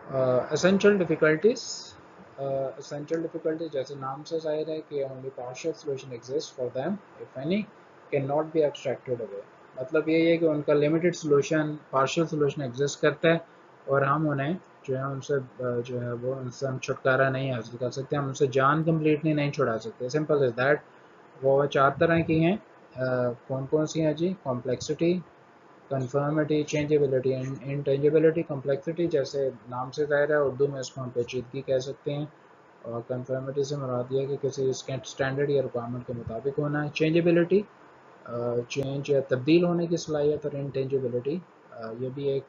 Essential difficulties, essential difficulty जैसे नाम से ज़ाहिर है कि only partial solution exist for them if any can not be abstracted away. मतलब ये है कि उनका limited solution, partial solution exist करता है और हम उन्हें जो है उनसे जो है वो उनसे हम छुटकारा नहीं हासिल कर सकते, हम उनसे जान कम्प्लीटली नहीं छुड़ा सकते। Simple is that. वो 4 तरह की हैं। कौन कौन सी हैं जी? Complexity, conformity, changeability and intangibility. Complexity जैसे नाम से ज़ाहिर है, उर्दू में इसको हम पेचीदगी कह सकते हैं। और कन्फर्मिटी से मुराद ये है कि किसी स्टैंडर्ड या रिक्वायरमेंट के मुताबिक होना है। चेंजेबिलिटी, चेंज या तब्दील होने की सलाहियत। और इंटेंजिबिलिटी, ये भी एक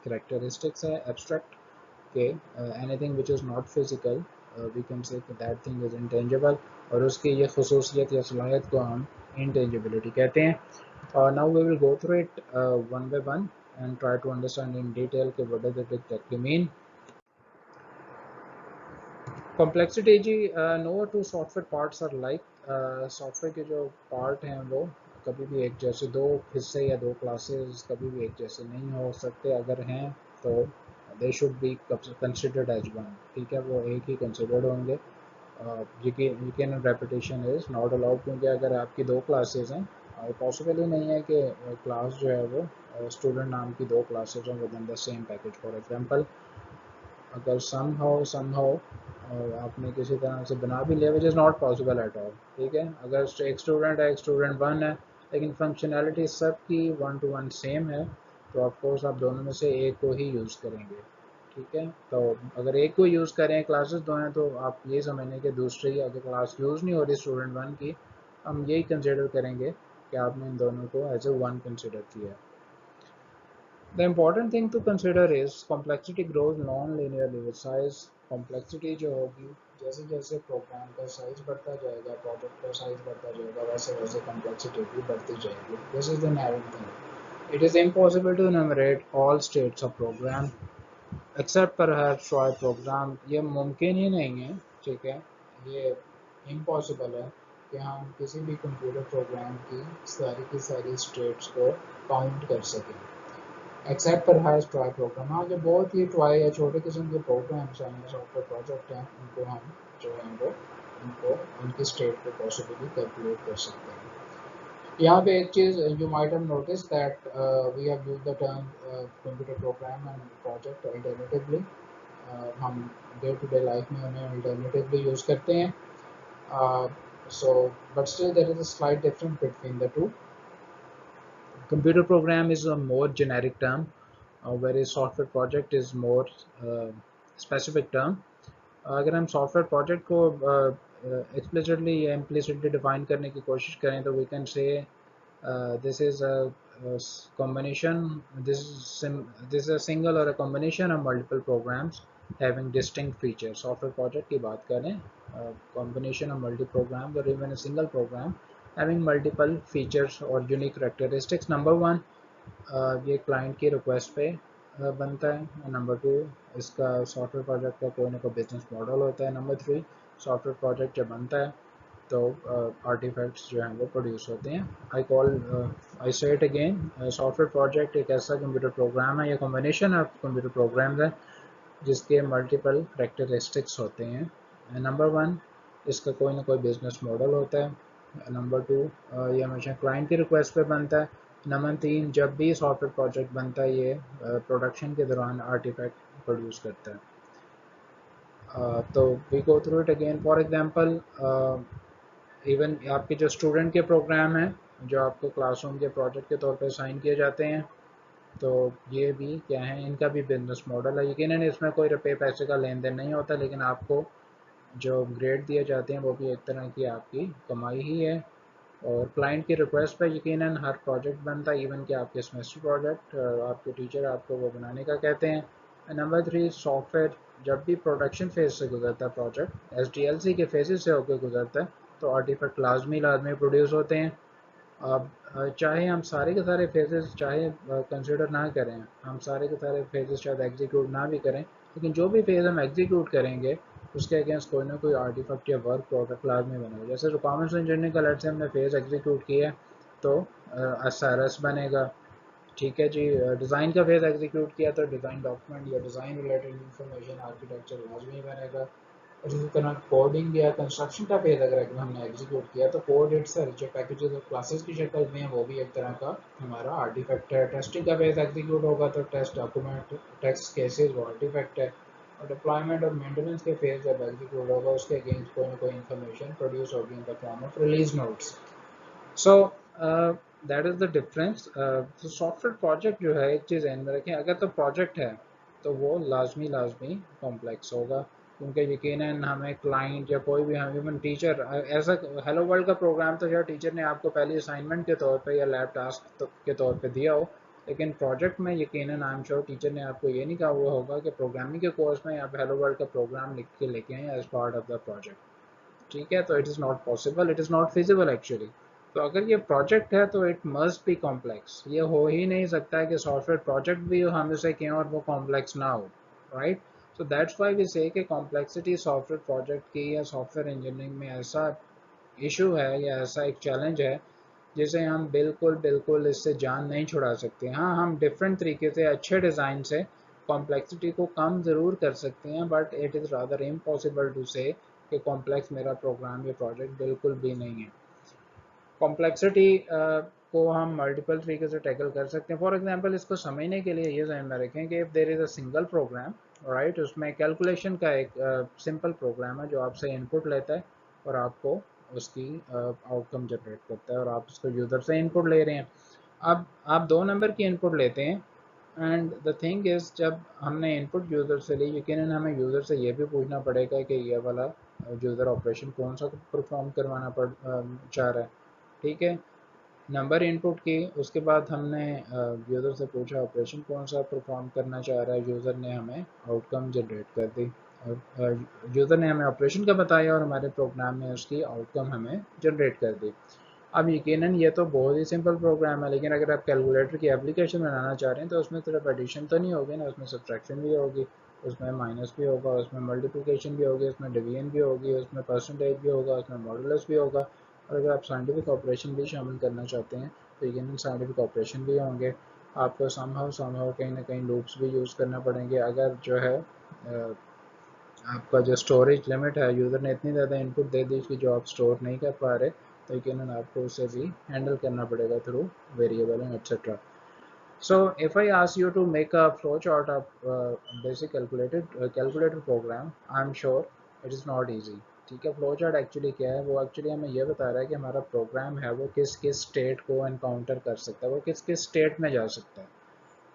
करेक्टरिस्टिक्स है एब्स्ट्रैक्ट के। Anything which is not physical we can say that thing is intangible, और उसकी ये खसूसियत या सलाहियत को हम इंटेंजिबिलिटी कहते हैं। Now we will go through it one by one and try to understand in detail कि what does it exactly mean. Complexity जी, no two software parts are like. Software के जो पार्ट हैं वो कभी भी एक जैसे, दो हिस्से या दो क्लासेस कभी भी एक जैसे नहीं हो सकते। अगर हैं तो they should be considered as one. ठीक है, वो एक ही कंसिडर्ड होंगे। यकीन रेपिटेशन इज़ नॉट अलाउड, क्योंकि अगर आपकी दो क्लासेस हैं, पॉसिबल ही नहीं है कि क्लास जो है वो स्टूडेंट नाम की दो क्लासेस हों with in the same package. For example, अगर समहाउ आपने किसी तरह से बना भी लिया, विच is not possible at all. ठीक है, अगर एक स्टूडेंट है, एक स्टूडेंट वन है, लेकिन फंक्शनैलिटी सबकी वन टू वन सेम है, तो ऑफकोर्स आप दोनों में से एक को ही यूज़ करेंगे। ठीक है, तो अगर एक को यूज़ करें, क्लासेस दो हैं, तो आप ये समझें कि दूसरी अगर क्लास यूज़ नहीं हो रही स्टूडेंट वन की, हम यही कंसिडर करेंगे कि आपने इन दोनों को एज ए वन कंसिडर किया है। The important thing to consider is complexity grows non-linearly with size. Complexity जो होगी, जैसे जैसे प्रोग्राम का साइज बढ़ता जाएगा, प्रोजेक्ट का साइज बढ़ता जाएगा, वैसे वैसे complexity भी बढ़ती जाएगी. This is the inherent thing. It is impossible to enumerate all states of program except perhaps try program. ये मुमकिन ही नहीं है, ठीक है, ये impossible है कि हम किसी भी कंप्यूटर प्रोग्राम की सारी स्टेट्स को काउंट कर सकें, एक्सेप्ट पर हाई ट्राई प्रोग्राम। हाँ, जो बहुत ही ट्राई या छोटे किस्म के प्रोग्राम्स हैं, सॉफ्टवेयर प्रोजेक्ट हैं, उनको हम जो है वो उनको उनकी स्टेट को पॉसिबली कैलकुलेट कर सकते हैं। यहाँ पे एक चीज़ you might have notice that we have used the term computer program and project alternatively. हम डे टू डे लाइफ में उन्हें अल्टरनेटिवली यूज़ करते हैं। So but still there is a slight difference between the two. Computer program is a more generic term, whereas software project is more specific term. अगर हम software project को explicitly या implicitly define करने की कोशिश करें, तो we can say this is a combination, this is a single or a combination of multiple programs having distinct features. Software project की बात करें, combination of multi programs or even a single program having multiple features or unique characteristics. Number one, ये client की request पे बनता है। Number two, इसका software project का कोई ना कोई बिजनेस मॉडल होता है। नंबर थ्री, सॉफ्टवेयर प्रोजेक्ट जब बनता है तो आर्टिफैक्ट्स जो हैं वो प्रोड्यूस होते हैं। आई से इट अगेन, सॉफ्टवेयर प्रोजेक्ट एक ऐसा कंप्यूटर प्रोग्राम है या कॉम्बिनेशन ऑफ कंप्यूटर प्रोग्राम्स है जिसके मल्टीपल करेक्टरिस्टिक्स होते हैं। नंबर वन, इसका कोई ना कोई बिजनेस मॉडल होता है। नंबर टू, ये हमेशा क्लाइंट की रिक्वेस्ट पे बनता है। नंबर तीन, जब भी सॉफ्टवेयर प्रोजेक्ट बनता है, ये प्रोडक्शन के दौरान आर्टिफैक्ट प्रोड्यूस करता है। तो we go through it again. For example, even आपके जो स्टूडेंट के प्रोग्राम हैं, जो आपको क्लासरूम के प्रोजेक्ट के तौर पे असाइन किए जाते हैं, तो ये भी क्या है, इनका भी बिजनेस मॉडल है। यकीनन इसमें कोई रुपये पैसे का लेन देन नहीं होता, लेकिन आपको जो ग्रेड दिए जाते हैं वो भी एक तरह की आपकी कमाई ही है। और क्लाइंट की रिक्वेस्ट पर यकीनन हर प्रोजेक्ट बनता है, इवन कि आपके सेमेस्टर प्रोजेक्ट आपके टीचर आपको वो बनाने का कहते हैं। नंबर थ्री, सॉफ्टवेयर जब भी प्रोडक्शन फेज से गुजरता है, प्रोजेक्ट SDLC के फेजेस से होकर गुजरता है, तो आर्टिफैक्ट लाजमी लाजमी प्रोड्यूस होते हैं। अब चाहे हम सारे के सारे फेजेस चाहे कंसिडर ना करें, हम सारे के सारे फेजेस शायद एग्जीक्यूट ना भी करें, लेकिन जो भी फेज़ हम एग्जीक्यूट करेंगे उसके अगेंस्ट कोई ना कोई आर्टिफैक्ट या वर्क प्रोडक्ट लाजमी बनेगा। जैसे रिक्वायरमेंट्स इंजीनियरिंग का लेट से हमने फेज़ एग्जीक्यूट किया, तो SRS बनेगा। ठीक है जी। डिज़ाइन का फेज़ एग्जीक्यूट किया तो डिज़ाइन डॉक्यूमेंट या डिज़ाइन रिलेटेड इंफॉर्मेशन आर्किटेक्चर लाजमी बनेगा। और इसी तरह कोडिंग या कंस्ट्रक्शन का फेज़ अगर हमने एग्जीक्यूट किया तो कोड इट्सेल्फ जो पैकेजेस और क्लासेस की शक्ल में है वो भी एक तरह का हमारा आर्टिफैक्ट है। टेस्टिंग का फेज़ एग्जीक्यूट होगा तो टेस्ट डॉक्यूमेंट टेस्ट केसेस वो आर्टिफैक्ट है। और डिप्लॉयमेंट और मेंटेनेंस के फेज़ जब एग्जीक्यूट होगा उसके अगेंस्ट कोई ना कोई इन्फॉर्मेशन प्रोड्यूस होगी in the form of release notes. So that is the difference. तो सॉफ्टवेयर प्रोजेक्ट जो है एक चीज़ ध्यान में रखें, अगर तो प्रोजेक्ट है तो वो लाजमी लाजमी कॉम्प्लेक्स होगा, क्योंकि यकीनन हमें क्लाइंट या कोई भी हम इवन टीचर ऐसा हेलो वर्ल्ड का प्रोग्राम तो शायद टीचर ने आपको पहले असाइनमेंट के तौर पे या लैब टास्क के तौर पे दिया हो, लेकिन प्रोजेक्ट में यकीनन आई एम श्योर टीचर ने आपको ये नहीं कहा हुआ होगा कि प्रोग्रामिंग के कोर्स में आप हेलो वर्ल्ड का प्रोग्राम लिख के लेके आए as part of the project. ठीक है, तो it is not possible, it is not feasible actually. तो अगर ये प्रोजेक्ट है तो इट मस्ट बी कॉम्प्लेक्स, ये हो ही नहीं सकता है कि सॉफ्टवेयर प्रोजेक्ट भी हम उसे कहें और वो कॉम्प्लेक्स ना हो, right. So that's why we say कि कॉम्प्लेक्सिटी सॉफ्टवेयर प्रोजेक्ट की या सॉफ्टवेयर इंजीनियरिंग में ऐसा इशू है या ऐसा एक चैलेंज है जिसे हम बिल्कुल बिल्कुल इससे जान नहीं छुड़ा सकते। हाँ, हम डिफरेंट तरीके से अच्छे डिज़ाइन से कॉम्प्लेक्सिटी को कम ज़रूर कर सकते हैं, but it is rather impossible to say कि कॉम्प्लेक्स मेरा प्रोग्राम या प्रोजेक्ट बिल्कुल भी नहीं है। कॉम्प्लेक्सिटी को हम मल्टीपल तरीके से टैकल कर सकते हैं। फॉर एग्जांपल इसको समझने के लिए ये ध्यान में रखें कि if there is a single program, right, उसमें कैलकुलेशन का एक सिंपल प्रोग्राम है जो आपसे इनपुट लेता है और आपको उसकी आउटकम जनरेट करता है, और आप उसको यूज़र से इनपुट ले रहे हैं। अब आप 2 नंबर की इनपुट लेते हैं एंड द थिंग इज़ जब हमने इनपुट यूज़र से ली, यकीनन हमें यूज़र से ये भी पूछना पड़ेगा कि ये वाला यूज़र ऑपरेशन कौन सा परफॉर्म करवाना चाह रहा है। ठीक है, नंबर इनपुट की, उसके बाद हमने यूज़र से पूछा ऑपरेशन कौन सा परफॉर्म करना चाह रहा है, यूज़र ने हमें आउटकम जनरेट कर दी, और यूज़र ने हमें ऑपरेशन का बताया और हमारे प्रोग्राम ने उसकी आउटकम हमें जनरेट कर दी। अब यकीनन ये तो बहुत ही सिंपल प्रोग्राम है, लेकिन अगर आप कैलकुलेटर की एप्लीकेशन बनाना चाह रहे हैं तो उसमें सिर्फ एडिशन तो नहीं होगी ना, उसमें सब्ट्रैक्शन भी होगी, उसमें माइनस भी होगा, उसमें मल्टीप्लिकेशन भी होगी, उसमें डिवीजन भी होगी, उसमें परसेंटेज भी होगा, उसमें मॉडुलस भी होगा। और अगर आप साइंटिफिक ऑपरेशन भी शामिल करना चाहते हैं तो यकीनन साइंटिफिक ऑपरेशन भी होंगे। आपको समहाउ कहीं ना कहीं लूप्स भी यूज़ करना पड़ेंगे। अगर जो है आपका जो स्टोरेज लिमिट है, यूज़र ने इतनी ज़्यादा इनपुट दे दी कि जो आप स्टोर नहीं कर पा रहे, तो यकीनन आपको उसे भी हैंडल करना पड़ेगा through variable and etcetera. So if I ask you to make a flowchart of basic calculator program, I'm sure it is not easy. ठीक है, flowchart एक्चुअली क्या है, वो एक्चुअली हमें ये बता रहा है कि हमारा प्रोग्राम है वो किस किस स्टेट को एनकाउंटर कर सकता है, वो किस किस स्टेट में जा सकता है,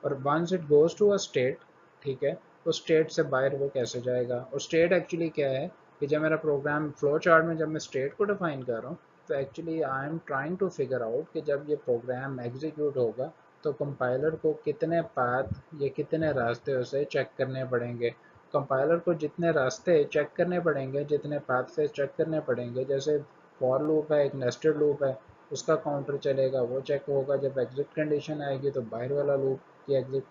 और once it goes to a state, ठीक है, तो स्टेट से बाहर वो कैसे जाएगा। और स्टेट एक्चुअली क्या है कि जब मेरा प्रोग्राम फ्लो चार्ट में जब मैं स्टेट को डिफाइन कर रहा हूँ, तो actually I am trying to figure out कि जब ये प्रोग्राम एग्जीक्यूट होगा तो कंपाइलर को कितने पाथ या कितने रास्ते उसे चेक करने पड़ेंगे। कंपाइलर को जितने रास्ते चेक करने पड़ेंगे, जितने पाथ से चेक करने पड़ेंगे, जैसे फॉर लूप है, एक नेस्टेड लूप है, उसका काउंटर चलेगा, वो चेक होगा, जब एग्जिट कंडीशन आएगी तो बाहर वाला लूप की एग्जिट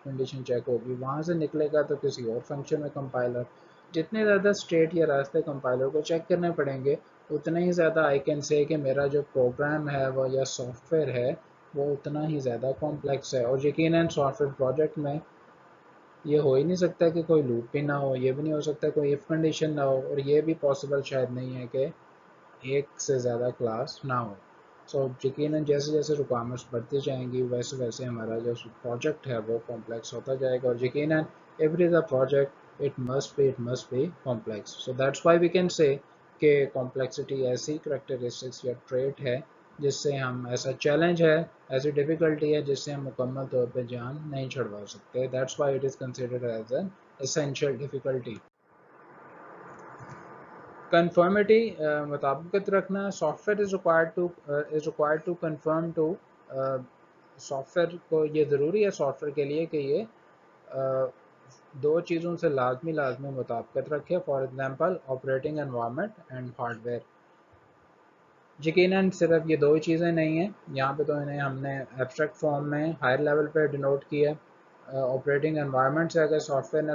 कंडीशन चेक होगी, वहाँ से निकलेगा तो किसी और फंक्शन में कंपाइलर, जितने ज़्यादा स्टेट या रास्ते कंपाइलर को चेक करने पड़ेंगे, उतने ही ज़्यादा आई कैन से कि मेरा जो प्रोग्राम है वो या सॉफ्टवेयर है वो उतना ही ज़्यादा कॉम्प्लेक्स है। और यकीनन सॉफ्टवेयर प्रोजेक्ट में ये हो ही नहीं सकता कि कोई लूप भी ना हो, ये भी नहीं हो सकता कोई इफ़ कंडीशन ना हो, और ये भी पॉसिबल शायद नहीं है कि एक से ज़्यादा क्लास ना हो। सो यकीनन जैसे जैसे रिक्वायरमेंट्स बढ़ती जाएंगी वैसे वैसे हमारा जो प्रोजेक्ट है वो कॉम्प्लेक्स होता जाएगा, और यकीनन every the project it must be complex. So that's why we can say कि कॉम्प्लेक्सिटी ऐसी करेक्टरिस्टिक्स या ट्रेट है जिससे हम, ऐसा चैलेंज है, ऐसी डिफ़िकल्टी है जिससे हम मुकम्मल तौर पे जान नहीं छुड़वा सकते। That's why it is considered as an essential difficulty. Conformity, मुताबिकत रखना, software is required to conform to, software को ये ज़रूरी है सॉफ्टवेयर के लिए कि ये दो चीज़ों से लाजमी लाजमी मुताबिकत रखे। For example operating environment and hardware. यकीनन सिर्फ ये दो ही चीज़ें नहीं हैं, यहाँ पे तो इन्हें हमने एब्स्ट्रैक्ट फॉर्म में हायर लेवल पे डिनोट किया है। ऑपरेटिंग एनवायरनमेंट से अगर सॉफ्टवेयर ने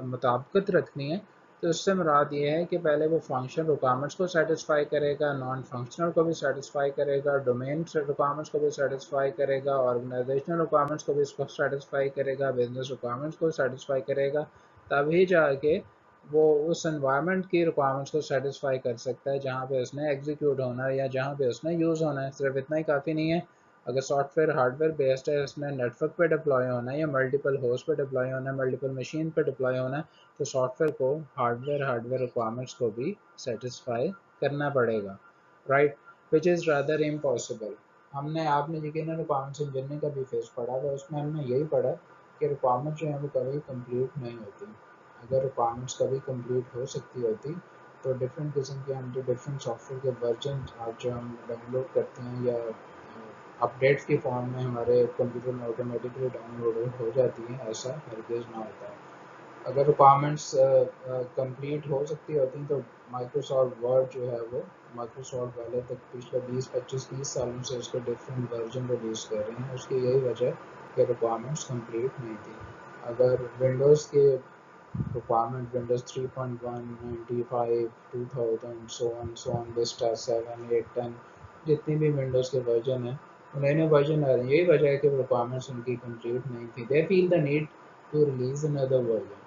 मुताबिकत रखनी है तो इससे मुराद ये है कि पहले वो फंक्शन रिक्वायरमेंट्स को सेटिस्फाई करेगा, नॉन फंक्शनल को भी सेटिस्फाई करेगा, डोमेन रिक्वायरमेंट्स को भी सेटिस्फाई करेगा, ऑर्गेनाइजेशनल रिक्वायरमेंट्स को भी इसको सेटिस्फाई करेगा, बिजनेस रिक्वायरमेंट्स को सेटिस्फाई करेगा, तभी जाके वो उस एनवायरनमेंट की रिक्वायरमेंट्स को सेटिस्फाई कर सकता है जहाँ पे उसने एग्जीक्यूट होना है या जहाँ पे उसने यूज़ होना है। सिर्फ इतना ही काफ़ी नहीं है, अगर सॉफ्टवेयर हार्डवेयर बेस्ड है, उसने नेटवर्क पे डिप्लॉय होना है या मल्टीपल होस्ट पे डिप्लॉय होना है, मल्टीपल मशीन पे डिप्लॉय होना है, तो सॉफ्टवेयर को हार्डवेयर रिक्वायरमेंट्स को भी सेटिस्फाई करना पड़ेगा, right, which is rather impossible. हमने आपने यकीन रिक्वायरमेंट्स इंजीनियरिंग का भी फेस पढ़ा था, उसमें हमने यही पढ़ा कि रिक्वायरमेंट जो है वो कभी कंप्लीट नहीं होती। अगर रिक्वायरमेंट्स कभी कंप्लीट हो सकती होती तो डिफरेंट किस्म के हम जो डिफरेंट सॉफ्टवेयर के वर्जन आज जो हम डाउनलोड करते हैं या अपडेट्स के फॉर्म में हमारे कंप्यूटर में ऑटोमेटिकली डाउनलोड हो जाती हैं, ऐसा हरगिज़ ना होता है। अगर रिक्वायरमेंट्स कंप्लीट हो सकती होती तो माइक्रोसॉफ्ट वर्ड जो है वो माइक्रोसॉफ्ट वाले तक पिछले 20-25-30 सालों से उसके डिफरेंट वर्जन रिलीज़ कर रहे हैं। उसकी यही वजह कि रिक्वायरमेंट्स कंप्लीट नहीं थी। अगर विंडोज़ के requirement Windows 3.1, 95, 2000, so on Vista 7, 8, 10 जितनी भी विंडोज़ के वर्जन हैं, नए नए वर्जन आ रहे हैं। यही वजह है कि रिक्वायरमेंट्स उनकी कंप्लीट नहीं थी। They feel the need to release another version.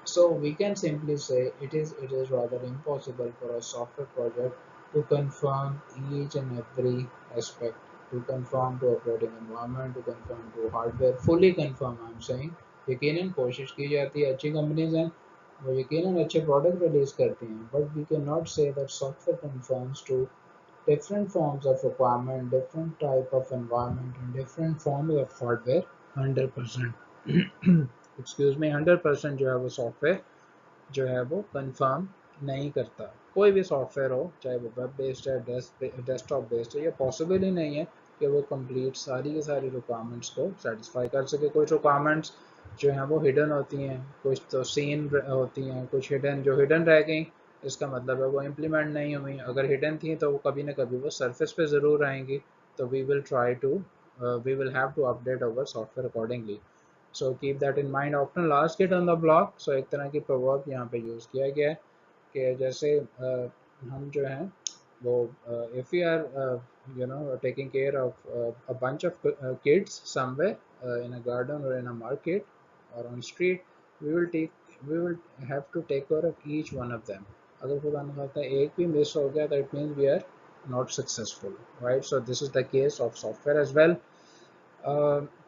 So we can simply say it is rather impossible for a software project to confirm each and every aspect, to confirm to operating environment, to confirm to hardware, fully confirm I'm saying। यकीनन कोशिश की जाती है, अच्छी companies हैं वो यकीनन अच्छे प्रोडक्ट रिलीज करती हैं, but we can not say that software confirms to different forms of requirement, different type of environment and different forms of hardware 100%। Excuse me 100% जो है वो सॉफ्टवेयर जो है वो कंफर्म नहीं करता। कोई भी सॉफ्टवेयर हो, चाहे वो वेब बेस्ड है, डेस्कटॉप बेस्ड है, ये पॉसिबल ही नहीं है कि वो कंप्लीट सारी की सारी रिक्वायरमेंट्स को सेटिस्फाई कर सके। कुछ रिक्वायरमेंट्स जो हैं वो हिडन होती हैं, कुछ तो सीन होती हैं, कुछ हिडन जो हिडन रह गई, इसका मतलब है वो इम्प्लीमेंट नहीं हुई। अगर हिडन थी तो वो कभी ना कभी वो सरफेस पे ज़रूर आएंगी, तो we will try to we will have to update our software accordingly. So keep that in mind often last kid on the block. सो एक तरह की प्रवर्ब यहाँ पे यूज़ किया गया है कि जैसे हम जो हैं वो if you are you know taking care of a bunch of kids somewhere in a garden or in a market or on street, we will have to take care of each one of them। अगर खुदा न खास्ता एक भी miss हो गया that means we are not successful, right? So this is the case of software as well,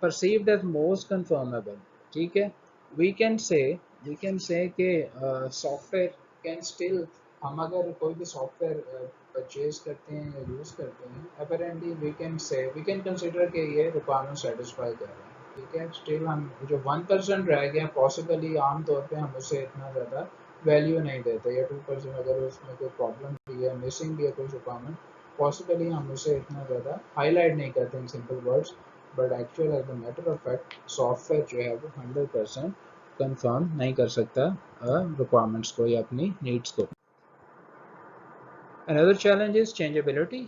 perceived as most confirmable। ठीक है, we can say कि सॉफ्टवेयर कैन स्टिल, हम अगर कोई भी सॉफ्टवेयर परचेज करते हैं या यूज़ करते हैं, अपेरेंटली वी कैन कंसिडर कि ये रिक्वायरमेंट सेटिस्फाई कर रहे हैं। ठीक है, स्टिल हम जो 1% रह गया पॉसिबली आम तौर पे हम उसे इतना ज़्यादा वैल्यू नहीं देते, या 2% अगर उसमें कोई प्रॉब्लम भी है, मिसिंग भी है कोई रिक्वायरमेंट, पॉसिबली हम उसे इतना ज़्यादा हाईलाइट नहीं करते in simple words. But actual as a matter of fact software जो है वो 100% कंफर्म नहीं कर सकता रिक्वायरमेंट्स को या अपनी नीड्स को। Another challenge is changeability.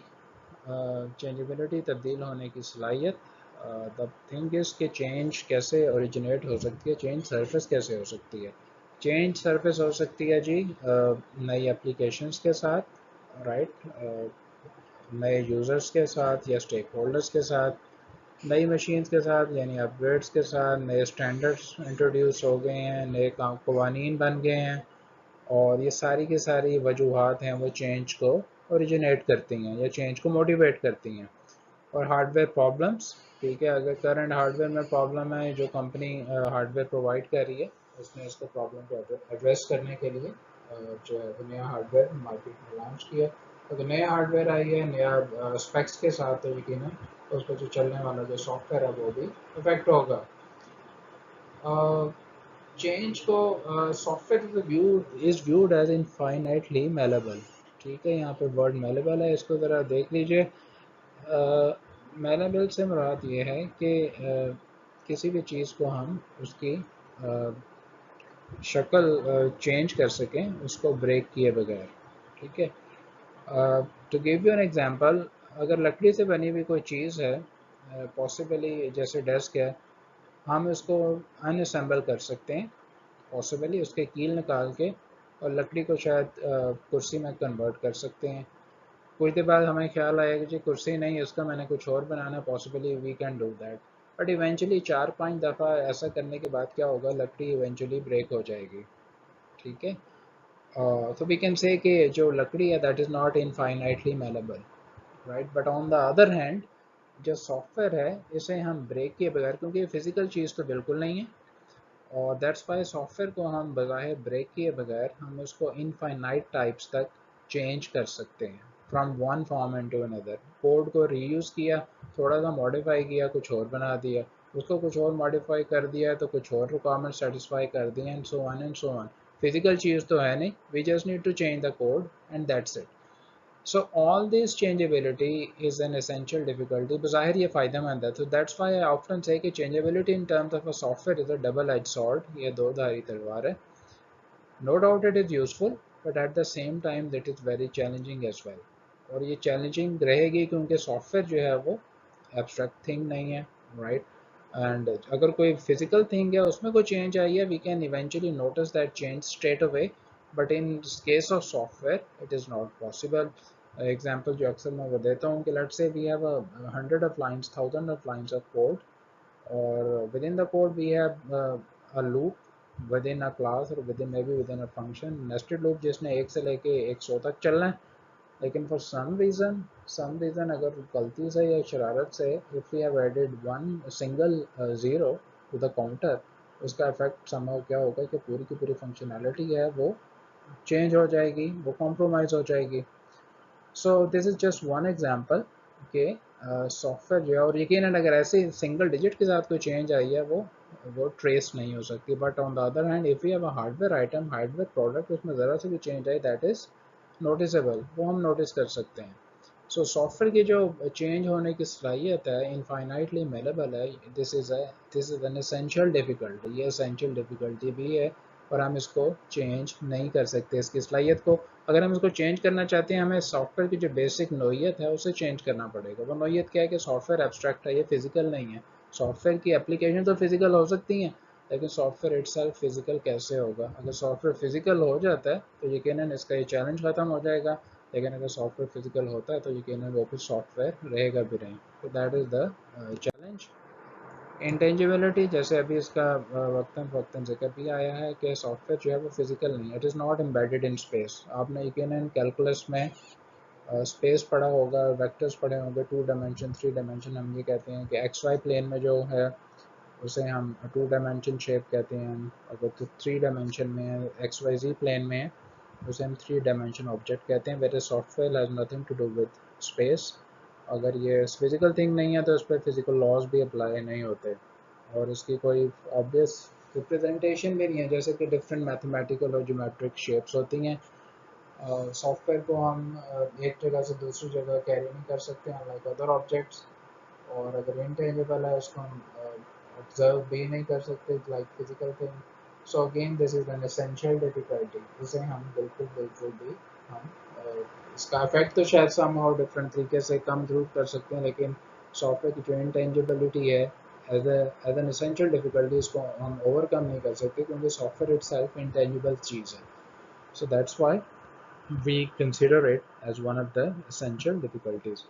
Changeability, तब्दील होने की सलाहियत। द थिंग इज कि चेंज कैसे ओरिजिनेट हो सकती है, चेंज सरफेस कैसे हो सकती है। चेंज सरफेस हो सकती है जी नई एप्लीकेशंस के साथ, राइट, नए यूज़र्स के साथ या स्टेक होल्डर्स के साथ, नई मशीन्स के साथ यानी अपग्रेड्स के साथ, नए स्टैंडर्ड्स इंट्रोड्यूस हो गए हैं, नए कवानीन बन गए हैं, और ये सारी की सारी वजूहात हैं वो चेंज को ओरिजिनेट करती हैं या चेंज को मोटिवेट करती हैं। और हार्डवेयर प्रॉब्लम्स, ठीक है, अगर करंट हार्डवेयर में प्रॉब्लम है, जो कंपनी हार्डवेयर प्रोवाइड कर रही है उसने इसको प्रॉब्लम को एड्रेस करने के लिए जो है वो नया हार्डवेयर मार्केट में लॉन्च किया। अगर नया हार्डवेयर आई है नया स्पेक्स के साथ, तो यकीनन उस पर जो चलने वाला जो सॉफ्टवेयर है वो भी इफेक्ट होगा। चेंज को software view is viewed as infinitely malleable. ठीक है, यहाँ पे वर्ड मेलेबल है, इसको ज़रा देख लीजिए। मेलेबल से मुराद ये है कि किसी भी चीज़ को हम उसकी शक्ल चेंज कर सकें उसको ब्रेक किए बगैर। ठीक है, to give you an example, अगर लकड़ी से बनी हुई कोई चीज़ है, पॉसिबली जैसे डेस्क है, हम इसको अनअसेंबल कर सकते हैं, पॉसिबली उसके कील निकाल के और लकड़ी को शायद कुर्सी में कन्वर्ट कर सकते हैं। कुछ देर बाद हमें ख्याल आया कि जी कुर्सी नहीं, उसका मैंने कुछ और बनाना, possibly we can do that. But eventually 4-5 दफ़ा ऐसा करने के बाद क्या होगा, लकड़ी इवेंचुअली ब्रेक हो जाएगी। ठीक है। तो वी कैन से कि जो लकड़ी है that is not infinitely malleable, right. But on the other hand जो सॉफ्टवेयर है इसे हम ब्रेक किए बगैर, क्योंकि ये फिजिकल चीज़ तो बिल्कुल नहीं है, और दैट्स वाई सॉफ्टवेयर को हम बज़ाहिर ब्रेक किए बगैर हम उसको इनफाइनाइट टाइप्स तक चेंज कर सकते हैं, from one form into another. Code को रीयूज़ किया, थोड़ा सा मॉडिफाई किया, कुछ और बना दिया, उसको कुछ और मॉडिफाई कर दिया तो कुछ और रिक्वायरमेंट सेटिस्फाई कर दी, and so on and so on. Physical चीज़ तो है नहीं, we just need to change the code and that's it. So all this changeability is an essential difficulty. बज़ाहिर ये फ़ायदेमंद है, so that's why I often say कि changeability in terms of a software is a double-edged sword. ये दो धारी तलवार है. No doubt it is useful, but at the same time that is very challenging as well. और ये challenging रहेगी क्योंकि software जो है वो abstract thing नहीं है, right? And अगर कोई physical thing है उसमें कोई change आई है, we can eventually notice that change straight away. But in case of software, it is not possible. Example जो अक्सर मैं वो देता हूँ कि let's say we have a hundred of lines, thousand of lines of code, or within the code we have a loop within a class or within maybe within a function, nested loop जिसने 1 से लेके 100 तक चलना है। लेकिन for some reason अगर गलती से या शरारत से if we have added one single zero to the counter, उसका इफेक्ट somehow क्या होगा कि पूरी की पूरी फंक्शनैलिटी है वो चेंज हो जाएगी, वो कॉम्प्रोमाइज़ हो जाएगी। So this is just one example कि सॉफ्टवेयर जो है, और यकीनन अगर ऐसे सिंगल डिजिट के साथ कोई चेंज आई है वो ट्रेस नहीं हो सकती। But on the other hand if you have a hardware item, hardware product, उसमें ज़रा से भी change I that is noticeable, वो हम नोटिस कर सकते हैं। सो सॉफ्टवेयर की जो चेंज होने की सलाहियत है इनफाइनाइटली मेलेबल है, this is an essential difficulty, ये एसेंशियल डिफ़िकल्टी भी है, और हम इसको चेंज नहीं कर सकते इसकी सलाहियत को। अगर हम इसको चेंज करना चाहते हैं, हमें सॉफ्टवेयर की जो बेसिक नोयत है उसे चेंज करना पड़ेगा। वो नोयत क्या है कि सॉफ्टवेयर एब्स्ट्रैक्ट है, ये फिजिकल नहीं है। सॉफ्टवेयर की एप्लीकेशन तो फिजिकल हो सकती हैं, लेकिन सॉफ्टवेयर इटसेल्फ फिजिकल कैसे होगा? अगर सॉफ्टवेयर फिजिकल हो जाता है तो यकीनन इसका ये चैलेंज ख़त्म हो जाएगा, लेकिन अगर सॉफ्टवेयर फिजिकल होता है तो यकीनन वो फिर सॉफ्टवेयर रहेगा भी नहीं। तो that is the challenge. Intangibility, जैसे अभी इसका वक्तन फ़वक्तन ज़िक्र भी आया है कि सॉफ्टवेयर जो है वो फिजिकल नहीं है, it is not embedded in space. आपने यकीनन कैलकुलस में स्पेस पढ़ा होगा, वेक्टर्स पढ़े होंगे, 2 डायमेंशन 3 डायमेंशन। हम ये कहते हैं कि एक्स वाई प्लेन में जो है उसे हम 2 डायमेंशन शेप कहते हैं। अगर तो 3 डायमेंशन में है, एक्स वाई जी प्लेन में है, उसे हम 3 डायमेंशन ऑब्जेक्ट कहते हैं। Where software has nothing to do with space. अगर ये फिजिकल थिंग नहीं है तो उस पर फिजिकल लॉज भी अप्लाई नहीं होते, और इसकी कोई ऑब्वियस रिप्रेजेंटेशन भी नहीं है, जैसे कि डिफरेंट मैथमेटिकल और ज्योमेट्रिक शेप्स होती हैं। सॉफ्टवेयर को हम एक जगह से दूसरी जगह कैरी नहीं कर सकते हैं लाइक अदर ऑब्जेक्ट्स। और अगर इंटेंजिबल है उसको हम ऑब्जर्व भी नहीं कर सकते like physical thing. So again this is an essential difficulty, इसे हम बिल्कुल बिल्कुल भी हम इसका इफेक्ट तो शायद सम और डिफरेंट तरीके से कम जरूर कर सकते हैं, लेकिन सॉफ्टवेयर की जो इंटेंजिबिलिटी है एज एन एसेंशियल डिफिकल्टी, इसको हम ओवरकम नहीं कर सकते क्योंकि सॉफ्टवेयर इटसेल्फ इंटेंजिबल चीज़ है। So that's why we consider it as one of the essential difficulties.